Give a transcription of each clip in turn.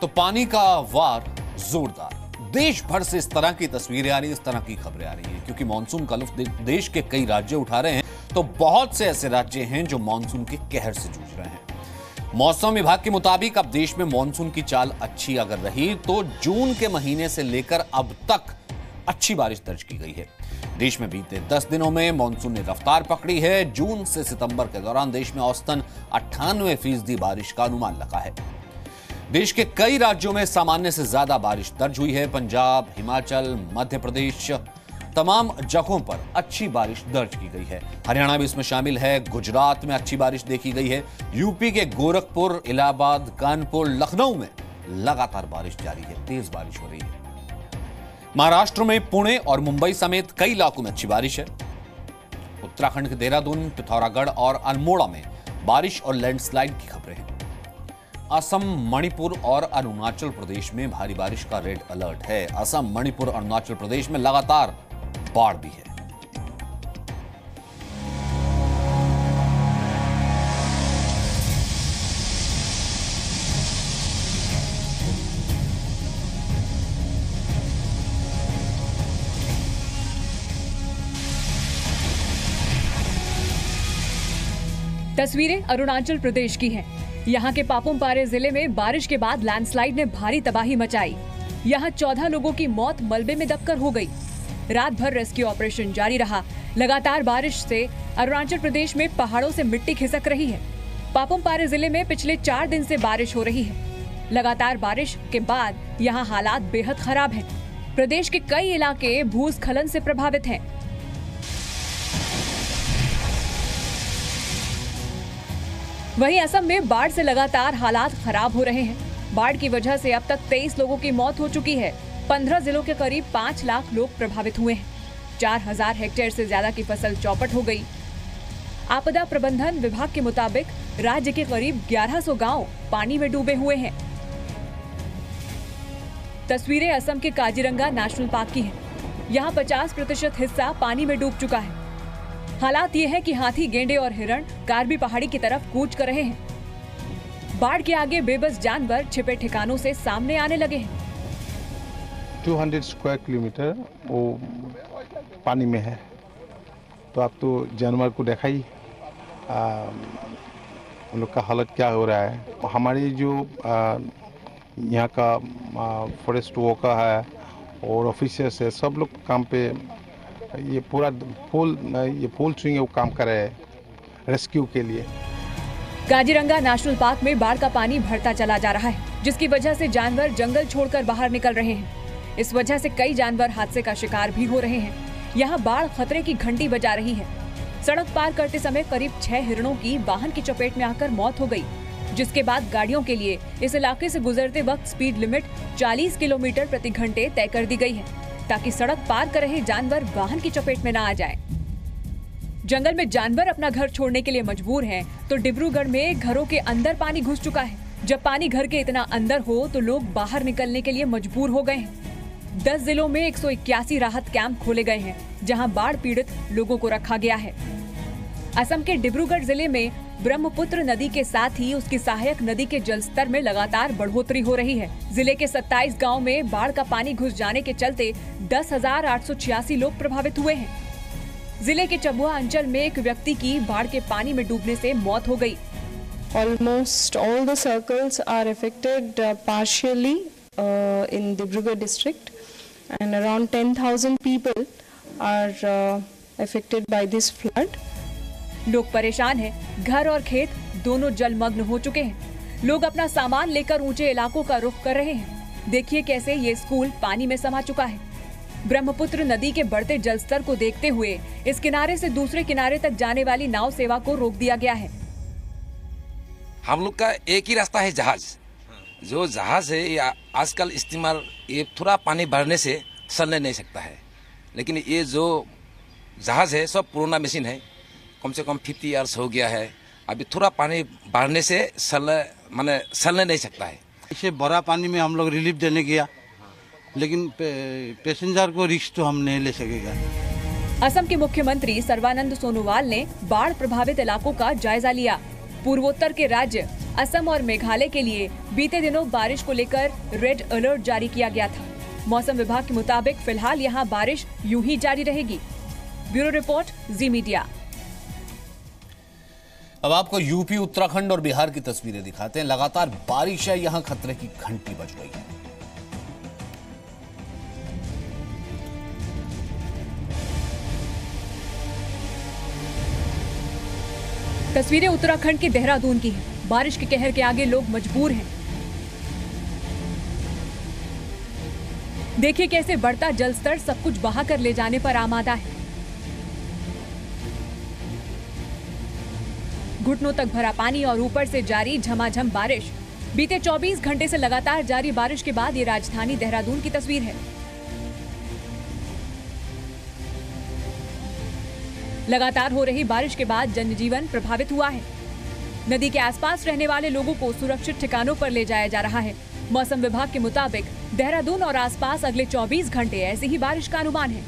तो पानी का वार जोरदार। देश भर से इस तरह की तस्वीरें आ रही हैं, इस तरह की खबरें आ रही हैं, क्योंकि मानसून का लुत्फ देश के कई राज्य उठा रहे हैं, तो बहुत से ऐसे राज्य हैं जो मानसून के कहर से जूझ रहे हैं। मौसम विभाग के मुताबिक अब देश में मानसून की चाल अच्छी अगर रही तो जून के महीने से लेकर अब तक अच्छी बारिश दर्ज की गई है। देश में बीते 10 दिनों में मानसून ने रफ्तार पकड़ी है। जून से सितंबर के दौरान देश में औसतन 98% बारिश का अनुमान लगा है। देश के कई राज्यों में सामान्य से ज्यादा बारिश दर्ज हुई है। पंजाब, हिमाचल, मध्य प्रदेश, तमाम जगहों पर अच्छी बारिश दर्ज की गई है। हरियाणा भी इसमें शामिल है। गुजरात में अच्छी बारिश देखी गई है। यूपी के गोरखपुर, इलाहाबाद, कानपुर, लखनऊ में लगातार बारिश जारी है, तेज बारिश हो रही है। महाराष्ट्र में पुणे और मुंबई समेत कई इलाकों में अच्छी बारिश है। उत्तराखंड के देहरादून, पिथौरागढ़ और अल्मोड़ा में बारिश और लैंडस्लाइड की खबरें हैं। असम, मणिपुर और अरुणाचल प्रदेश में भारी बारिश का रेड अलर्ट है। असम, मणिपुर, अरुणाचल प्रदेश में लगातार बाढ़ भी है। तस्वीरें अरुणाचल प्रदेश की हैं। यहाँ के पापुम-पारे जिले में बारिश के बाद लैंडस्लाइड ने भारी तबाही मचाई। यहाँ 14 लोगों की मौत मलबे में दबकर हो गई। रात भर रेस्क्यू ऑपरेशन जारी रहा। लगातार बारिश से अरुणाचल प्रदेश में पहाड़ों से मिट्टी खिसक रही है। पापुम-पारे जिले में पिछले 4 दिन से बारिश हो रही है। लगातार बारिश के बाद यहाँ हालात बेहद खराब हैं। प्रदेश के कई इलाके भूस्खलन से प्रभावित हैं। वहीं असम में बाढ़ से लगातार हालात खराब हो रहे हैं। बाढ़ की वजह से अब तक 23 लोगों की मौत हो चुकी है। 15 जिलों के करीब 5 लाख लोग प्रभावित हुए हैं। 4000 हेक्टेयर से ज्यादा की फसल चौपट हो गई। आपदा प्रबंधन विभाग के मुताबिक राज्य के करीब 1100 गांव पानी में डूबे हुए हैं। तस्वीरें असम के काजीरंगा नेशनल पार्क की हैं। यहाँ 50% हिस्सा पानी में डूब चुका है। हालात ये है कि हाथी, गेंडे और हिरण कार्बी पहाड़ी की तरफ कूच कर रहे हैं। बाढ़ के आगे बेबस जानवर छिपे ठिकानों से सामने आने लगे हैं। 200 स्क्वायर किलोमीटर वो पानी में है, तो आप तो जानवर को देखा ही उन लोग का हालत क्या हो रहा है। हमारी जो यहाँ का फॉरेस्ट वर्कर है और ऑफिसर्स है, सब लोग काम पे ये पूरा फुल स्विंग वो काम कर रहे हैं रेस्क्यू के लिए। काजीरंगा नेशनल पार्क में बाढ़ का पानी बढ़ता चला जा रहा है, जिसकी वजह से जानवर जंगल छोड़कर बाहर निकल रहे हैं। इस वजह से कई जानवर हादसे का शिकार भी हो रहे हैं। यहाँ बाढ़ खतरे की घंटी बजा रही है। सड़क पार करते समय करीब 6 हिरणों की वाहन की चपेट में आकर मौत हो गई, जिसके बाद गाड़ियों के लिए इस इलाके से गुजरते वक्त स्पीड लिमिट 40 किलोमीटर प्रति घंटे तय कर दी गई है, ताकि सड़क पार कर रहे जानवर वाहन की चपेट में न आ जाएं। जंगल में जानवर अपना घर छोड़ने के लिए मजबूर हैं, तो डिब्रूगढ़ में घरों के अंदर पानी घुस चुका है। जब पानी घर के इतना अंदर हो तो लोग बाहर निकलने के लिए मजबूर हो गए हैं। 10 जिलों में 181 राहत कैंप खोले गए हैं, जहां बाढ़ पीड़ित लोगों को रखा गया है। असम के डिब्रूगढ़ जिले में ब्रह्मपुत्र नदी के साथ ही उसकी सहायक नदी के जलस्तर में लगातार बढ़ोतरी हो रही है। जिले के 27 गांव में बाढ़ का पानी घुस जाने के चलते 10,886 लोग प्रभावित हुए हैं। जिले के चबुआ अंचल में एक व्यक्ति की बाढ़ के पानी में डूबने से मौत हो गई। Almost all the circles are affected partially in Dibrugarh district, and around 10,000 people are affected by this flood. लोग परेशान हैं। घर और खेत दोनों जलमग्न हो चुके हैं। लोग अपना सामान लेकर ऊंचे इलाकों का रुख कर रहे हैं। देखिए कैसे ये स्कूल पानी में समा चुका है। ब्रह्मपुत्र नदी के बढ़ते जलस्तर को देखते हुए इस किनारे से दूसरे किनारे तक जाने वाली नाव सेवा को रोक दिया गया है। हम लोग का एक ही रास्ता है, जहाज। जो जहाज है ये आजकल इस्तेमाल, ये थोड़ा पानी भरने से चलने नहीं सकता है, लेकिन ये जो जहाज है सब पुराना मशीन है, कम से कम 50 इयर्स हो गया है। अभी थोड़ा पानी बढ़ने से चलने नहीं सकता है। इसे बड़ा पानी में हम लोग रिलीफ देने गया, लेकिन पैसेंजर को रिस्क तो हम नहीं ले सकेगा। असम के मुख्यमंत्री सर्बानंद सोनोवाल ने बाढ़ प्रभावित इलाकों का जायजा लिया। पूर्वोत्तर के राज्य असम और मेघालय के लिए बीते दिनों बारिश को लेकर रेड अलर्ट जारी किया गया था। मौसम विभाग के मुताबिक फिलहाल यहां बारिश यूं ही जारी रहेगी। ब्यूरो रिपोर्ट, जी मीडिया। अब आपको यूपी, उत्तराखंड और बिहार की तस्वीरें दिखाते हैं। लगातार बारिश है, यहां खतरे की घंटी बज गई है। तस्वीरें उत्तराखंड के देहरादून की हैं। बारिश के कहर के आगे लोग मजबूर हैं। देखिए कैसे बढ़ता जलस्तर सब कुछ बहा कर ले जाने पर आमादा है। घुटनों तक भरा पानी और ऊपर से जारी झमाझम बारिश। बीते 24 घंटे से लगातार जारी बारिश के बाद ये राजधानी देहरादून की तस्वीर है। लगातार हो रही बारिश के बाद जनजीवन प्रभावित हुआ है। नदी के आसपास रहने वाले लोगों को सुरक्षित ठिकानों पर ले जाया जा रहा है। मौसम विभाग के मुताबिक देहरादून और आसपास अगले 24 घंटे ऐसी ही बारिश का अनुमान है।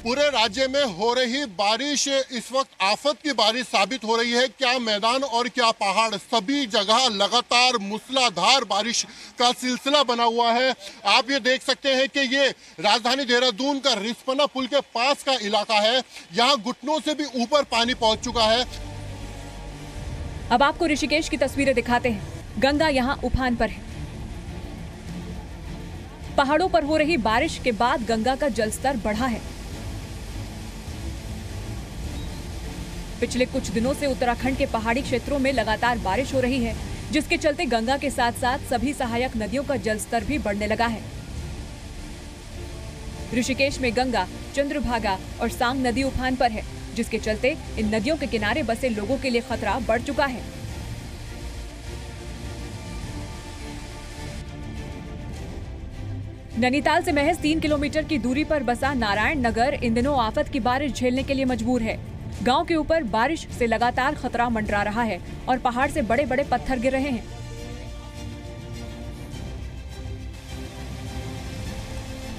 पूरे राज्य में हो रही बारिश इस वक्त आफत की बारिश साबित हो रही है। क्या मैदान और क्या पहाड़, सभी जगह लगातार मूसलाधार बारिश का सिलसिला बना हुआ है। आप ये देख सकते हैं कि ये राजधानी देहरादून का रिस्पना पुल के पास का इलाका है। यहाँ घुटनों से भी ऊपर पानी पहुंच चुका है। अब आपको ऋषिकेश की तस्वीरें दिखाते हैं। गंगा यहाँ उफान पर है। पहाड़ों पर हो रही बारिश के बाद गंगा का जलस्तर बढ़ा है। पिछले कुछ दिनों से उत्तराखंड के पहाड़ी क्षेत्रों में लगातार बारिश हो रही है, जिसके चलते गंगा के साथ साथ सभी सहायक नदियों का जलस्तर भी बढ़ने लगा है। ऋषिकेश में गंगा, चंद्रभागा और सांग नदी उफान पर है, जिसके चलते इन नदियों के किनारे बसे लोगों के लिए खतरा बढ़ चुका है। नैनीताल से महज 3 किलोमीटर की दूरी पर बसा नारायण नगर इन दिनों आफत की बारिश झेलने के लिए मजबूर है। गांव के ऊपर बारिश से लगातार खतरा मंडरा रहा है और पहाड़ से बड़े बड़े पत्थर गिर रहे हैं।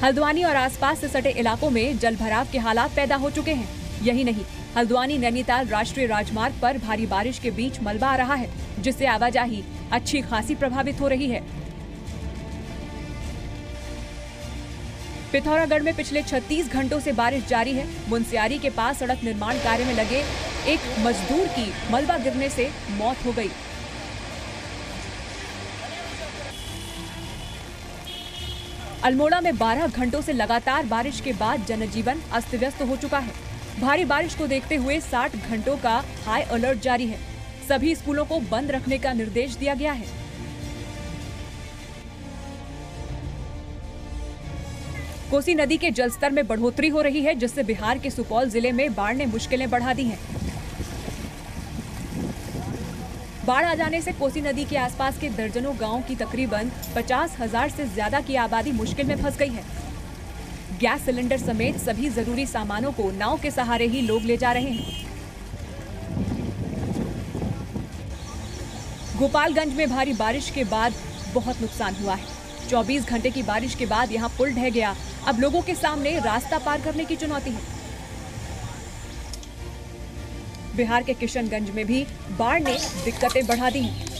हल्द्वानी और आसपास से सटे इलाकों में जलभराव के हालात पैदा हो चुके हैं। यही नहीं, हल्द्वानी नैनीताल राष्ट्रीय राजमार्ग पर भारी बारिश के बीच मलबा आ रहा है, जिससे आवाजाही अच्छी खासी प्रभावित हो रही है। पिथौरागढ़ में पिछले 36 घंटों से बारिश जारी है। मुनस्यारी के पास सड़क निर्माण कार्य में लगे एक मजदूर की मलबा गिरने से मौत हो गई। अल्मोड़ा में 12 घंटों से लगातार बारिश के बाद जनजीवन अस्त व्यस्त हो चुका है। भारी बारिश को देखते हुए 60 घंटों का हाई अलर्ट जारी है। सभी स्कूलों को बंद रखने का निर्देश दिया गया है। कोसी नदी के जलस्तर में बढ़ोतरी हो रही है, जिससे बिहार के सुपौल जिले में बाढ़ ने मुश्किलें बढ़ा दी हैं। बाढ़ आ जाने से कोसी नदी के आसपास के दर्जनों गांवों की तकरीबन 50,000 से ज्यादा की आबादी मुश्किल में फंस गई है। गैस सिलेंडर समेत सभी जरूरी सामानों को नाव के सहारे ही लोग ले जा रहे हैं। गोपालगंज में भारी बारिश के बाद बहुत नुकसान हुआ है। 24 घंटे की बारिश के बाद यहां पुल ढह गया। अब लोगों के सामने रास्ता पार करने की चुनौती है। बिहार के किशनगंज में भी बाढ़ ने दिक्कतें बढ़ा दी हैं।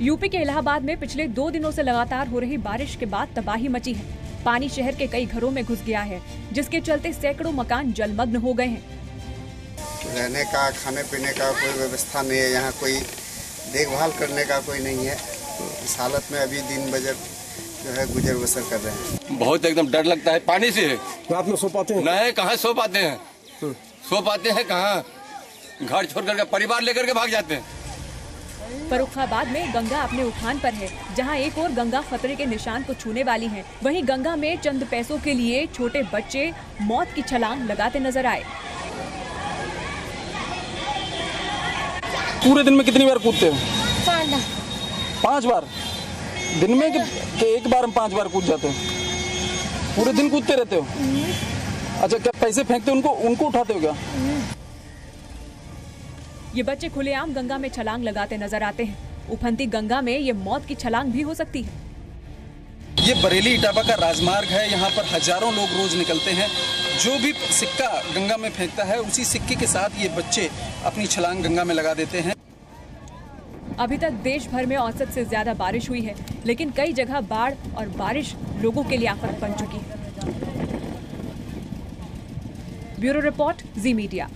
यूपी के इलाहाबाद में पिछले 2 दिनों से लगातार हो रही बारिश के बाद तबाही मची है। पानी शहर के कई घरों में घुस गया है, जिसके चलते सैकड़ों मकान जलमग्न हो गए हैं। रहने का, खाने पीने का कोई व्यवस्था नहीं है। यहाँ कोई देखभाल करने का कोई नहीं है। इस हालत में अभी दिन बजर जो है गुजर बसर कर रहे हैं। बहुत एकदम डर लगता है पानी से। रात में सो पाते हैं? नहीं, कहाँ सो पाते हैं। सो पाते हैं कहाँ, घर छोड़ करके परिवार लेकर के भाग जाते हैं। फर्रुखाबाद में गंगा अपने उफान पर है, जहां एक और गंगा खतरे के निशान को छूने वाली है। वहीं गंगा में चंद पैसों के लिए छोटे बच्चे मौत की छलांग लगाते नजर आए। पूरे दिन में कितनी बार कूदते हो? 5 बार। दिन में कि एक बार हम 5 बार कूद जाते हैं? पूरे दिन कूदते रहते हो? अच्छा, क्या पैसे फेंकते हो उनको उठाते हो क्या? ये बच्चे खुलेआम गंगा में छलांग लगाते नजर आते हैं। उफनती गंगा में ये मौत की छलांग भी हो सकती है। ये बरेली इटावा का राजमार्ग है। यहाँ पर हजारों लोग रोज निकलते हैं। जो भी सिक्का गंगा में फेंकता है उसी सिक्के के साथ ये बच्चे अपनी छलांग गंगा में लगा देते हैं। अभी तक देश भर में औसत से ज्यादा बारिश हुई है, लेकिन कई जगह बाढ़ और बारिश लोगों के लिए आफत बन चुकी है। ब्यूरो रिपोर्ट, जी मीडिया।